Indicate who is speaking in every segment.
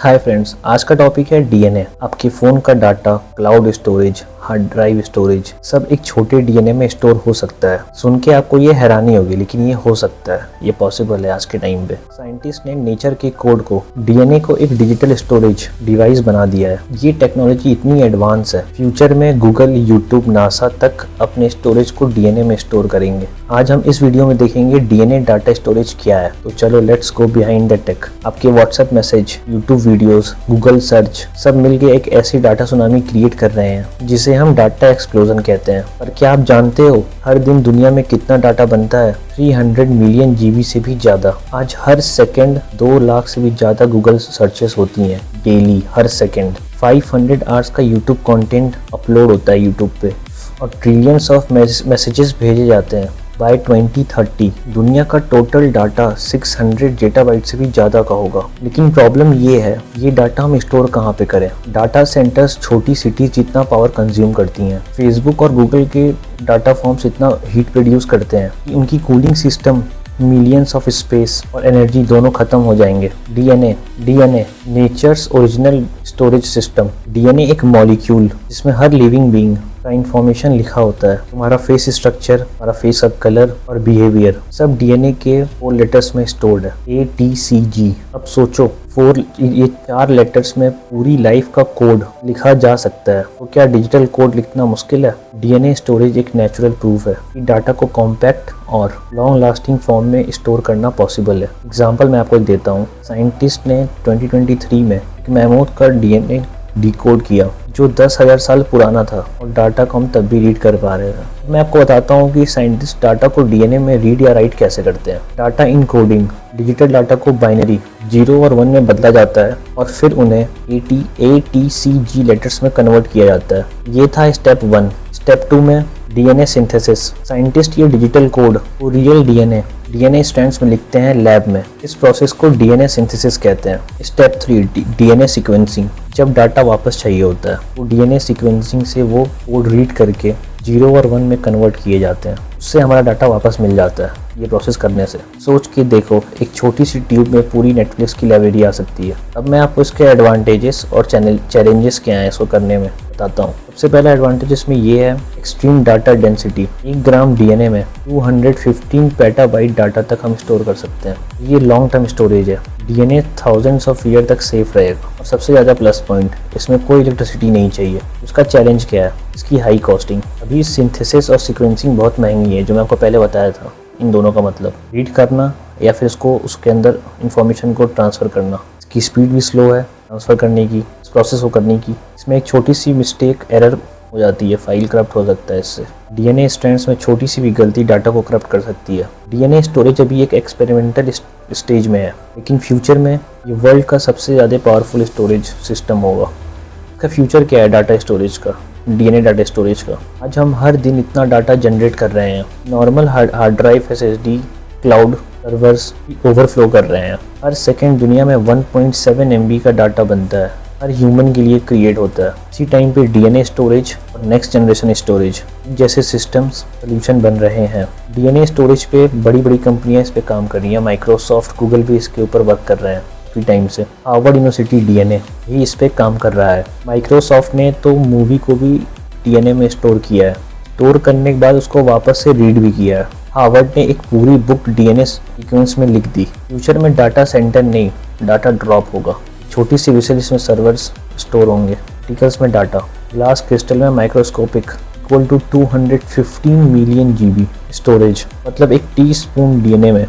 Speaker 1: Hi friends, आज का topic है डीएनए। आपके फ़ोन का data, cloud storage, hard drive storage सब एक छोटे डीएनए में स्टोर हो सकता है। सुन के आपको ये हैरानी होगी, लेकिन ये हो सकता है, ये पॉसिबल है आज के टाइम पे। साइंटिस्ट ने नेचर के कोड को, डीएनए को एक डिजिटल स्टोरेज डिवाइस बना दिया है। ये टेक्नोलॉजी इतनी एडवांस है, फ्यूचर में गूगल, यूट्यूब, नासा तक अपने स्टोरेज को डीएनए में स्टोर करेंगे। आज हम इस वीडियो में देखेंगे डीएनए डाटा स्टोरेज क्या है। तो चलो let's go behind the tech. आपके WhatsApp message, YouTube videos, Google search सब मिलके एक ऐसी डाटा सुनामी क्रिएट कर रहे हैं जिसे हम डाटा एक्सप्लोजन कहते हैं। पर क्या आप जानते हो हर दिन दुनिया में कितना डाटा बनता है? 300 मिलियन जीबी से भी ज्यादा। आज हर सेकंड 2 लाख से भी ज्यादा गूगल सर्चेस होती हैं डेली, हर सेकंड। 500 आवर्स का यूट्यूब कंटेंट अपलोड होता है यूट्यूब पे, और ट्रिलियंस ऑफ मैसेजेस भेजे जाते हैं। बाय 2030 दुनिया का टोटल डाटा 600 जेटाबाइट से भी ज़्यादा का होगा। लेकिन प्रॉब्लम ये है, ये डाटा हम स्टोर कहाँ पे करें? डाटा सेंटर्स छोटी सिटीज जितना पावर कंज्यूम करती हैं। फेसबुक और गूगल के डाटा फॉर्म्स इतना हीट प्रोड्यूस करते हैं कि उनकी cooling system, millions of space और एनर्जी दोनों खत्म हो जाएंगे। DNA nature's original storage system. DNA एक मॉलिक्यूल जिसमें हर लिविंग बीइंग का इंफॉर्मेशन लिखा होता है। तुम्हारा फेस स्ट्रक्चर, हमारा फेस का कलर और बिहेवियर सब डीएनए के 4 लेटर्स में स्टोर्ड है, ATCG। अब सोचो, ये 4 लेटर्स में पूरी लाइफ का कोड लिखा जा सकता है। तो क्या डिजिटल कोड लिखना मुश्किल है? डीएनए स्टोरेज एक नेचुरल प्रूफ है कि डाटा को कॉम्पैक्ट और लॉन्ग लास्टिंग फॉर्म में स्टोर करना पॉसिबल है। एग्जाम्पल मैं आपको देता हूँ। साइंटिस्ट ने 2023 में एक मैमोथ का डीएनए डिकोड किया जो 10,000 साल पुराना था, और डाटा को हम तब भी रीड कर पा रहे थे। मैं आपको बताता हूँ कि साइंटिस्ट डाटा को डीएनए में रीड या राइट कैसे करते हैं। डाटा इनकोडिंग, डिजिटल डाटा को बाइनरी 0 और 1 में बदला जाता है और फिर उन्हें ATCG लेटर्स में कन्वर्ट किया जाता है। ये था स्टेप 1। स्टेप 2 में डीएनए सिंथेसिस। साइंटिस्ट ये डिजिटल कोड को रियल डीएनए स्ट्रैंड्स में लिखते हैं लैब में। इस प्रोसेस को डीएनए सिंथेसिस कहते हैं। Step 3 DNA sequencing. जब डाटा वापस चाहिए होता है तो डीएनए सीक्वेंसिंग से वो कोड रीड करके 0 और 1 में कन्वर्ट किए जाते हैं। उससे हमारा डाटा वापस मिल जाता है। ये प्रोसेस करने से सोच के देखो, एक छोटी सी ट्यूब में पूरी नेटफ्लिक्स की लाइब्रेरी आ सकती है। अब मैं आपको इसके एडवांटेजेस और चैलेंजेस क्या हैं इसको करने में बताता हूँ। सबसे पहला एडवांटेज में ये है एक्सट्रीम डाटा डेंसिटी। 1 ग्राम डीएनए में 215 पेटाबाइट डाटा तक हम स्टोर कर सकते हैं। ये लॉन्ग टर्म स्टोरेज है। डीएनए थाउजेंड्स ऑफ ईयर तक सेफ रहेगा। और सबसे ज़्यादा प्लस पॉइंट, इसमें कोई इलेक्ट्रिसिटी नहीं चाहिए। उसका चैलेंज क्या है? इसकी हाई कॉस्टिंग। अभी सिंथेसिस और सीक्वेंसिंग बहुत महंगी है, जो मैं आपको पहले बताया था। इन दोनों का मतलब रीड करना या फिर इसको उसके अंदर इंफॉर्मेशन को ट्रांसफ़र करना। इसकी स्पीड भी स्लो है ट्रांसफ़र करने की, इस प्रोसेस को करने की। इसमें एक छोटी सी मिस्टेक, एरर हो जाती है, फाइल करप्ट हो सकता है इससे। डीएनए स्ट्रैंड्स में छोटी सी भी गलती डाटा को करप्ट कर सकती है। डीएनए स्टोरेज अभी एक एक्सपेरिमेंटल स्टेज में है, लेकिन फ्यूचर में ये वर्ल्ड का सबसे ज़्यादा पावरफुल स्टोरेज सिस्टम होगा। इसका फ्यूचर क्या है डाटा स्टोरेज का, डीएनए डाटा स्टोरेज का? आज हम हर दिन इतना डाटा जनरेट कर रहे हैं। Normal hard drive, SSD, cloud servers overflow कर रहे हैं। हर सेकंड दुनिया में 1.7 MB का डाटा बनता है, हर ह्यूमन के लिए क्रिएट होता है। इसी टाइम पे डीएनए स्टोरेज और नेक्स्ट जनरेशन स्टोरेज जैसे सिस्टम्स सोल्यूशन बन रहे हैं। डीएनए स्टोरेज पे बड़ी बड़ी कंपनियां इस पे काम कर रही हैं। माइक्रोसॉफ्ट, गूगल भी इसके ऊपर वर्क कर रहे हैं काफ़ी टाइम से। हार्वर्ड यूनिवर्सिटी डीएनए भी इस पे काम कर रहा है। माइक्रोसॉफ्ट ने तो मूवी को भी डीएनए में स्टोर किया है। स्टोर करने के बाद उसको वापस से रीड भी किया है। हार्वर्ड ने एक पूरी बुक डीएनए सीक्वेंस में लिख दी। फ्यूचर में डाटा सेंटर नहीं, डाटा ड्रॉप होगा। छोटी सी विसल इसमें सर्वर्स स्टोर होंगे, पार्टिकल्स में डाटा। ग्लास क्रिस्टल में microscopic equal to 215 million GB storage. मतलब एक टीस्पून डीएनए में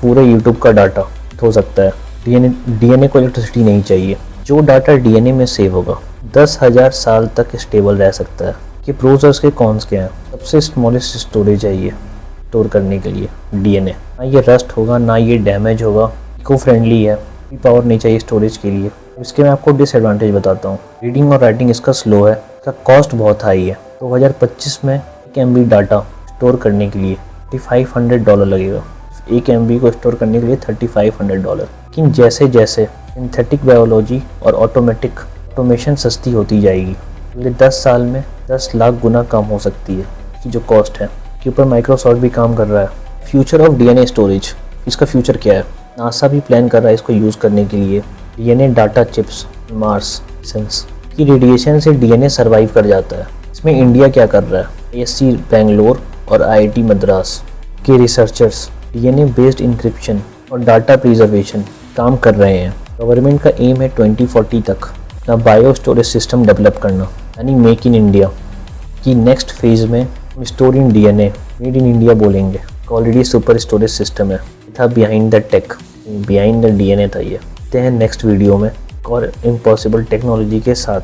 Speaker 1: पूरे यूट्यूब का डाटा हो सकता है। डीएनए को इलेक्ट्रिसिटी नहीं चाहिए। जो डाटा डीएनए में सेव होगा 10,000 साल तक स्टेबल रह सकता है। कि प्रोज और उसके कॉन्स क्या हैं? सबसे स्मॉलेस्ट स्टोरेज है ये स्टोर करने के लिए डीएनए। ना ये रस्ट होगा, ना ये डैमेज होगा, इको फ्रेंडली है, कोई पावर नहीं चाहिए स्टोरेज के लिए। इसके मैं आपको डिसएडवांटेज बताता हूँ। रीडिंग और राइटिंग इसका स्लो है, इसका कॉस्ट बहुत हाई है। 2025 में 1 MB डाटा स्टोर करने के लिए $3,500 लगेगा। 1 MB को स्टोर करने के लिए $3,500। लेकिन जैसे जैसे सिंथेटिक बायोलॉजी और ऑटोमेशन सस्ती होती जाएगी, अगले 10 साल में 10 लाख गुना कम हो सकती है कि जो कॉस्ट है। के ऊपर माइक्रोसॉफ्ट भी काम कर रहा है। फ्यूचर ऑफ डीएनए स्टोरेज, इसका फ्यूचर क्या है? नासा भी प्लान कर रहा है इसको यूज़ करने के लिए। DNA data chips, Mars sense की रेडिएशन से डीएनए सर्वाइव कर जाता है। इसमें इंडिया क्या कर रहा है? आईएससी बेंगलोर और आईआईटी मद्रास के रिसर्चर्स डीएनए बेस्ड इंक्रिप्शन और डाटा प्रिजर्वेशन काम कर रहे हैं। गवर्नमेंट का एम है 2040 तक अपना बायो स्टोरेज सिस्टम डेवलप करना, यानी मेक इन इंडिया की नेक्स्ट फेज में हम store in DNA made in India बोलेंगे। ऑलरेडी सुपर स्टोरेज सिस्टम है, था behind the tech, behind the DNA था ये। देखते हैं नेक्स्ट वीडियो में और इम्पॉसिबल टेक्नोलॉजी के साथ।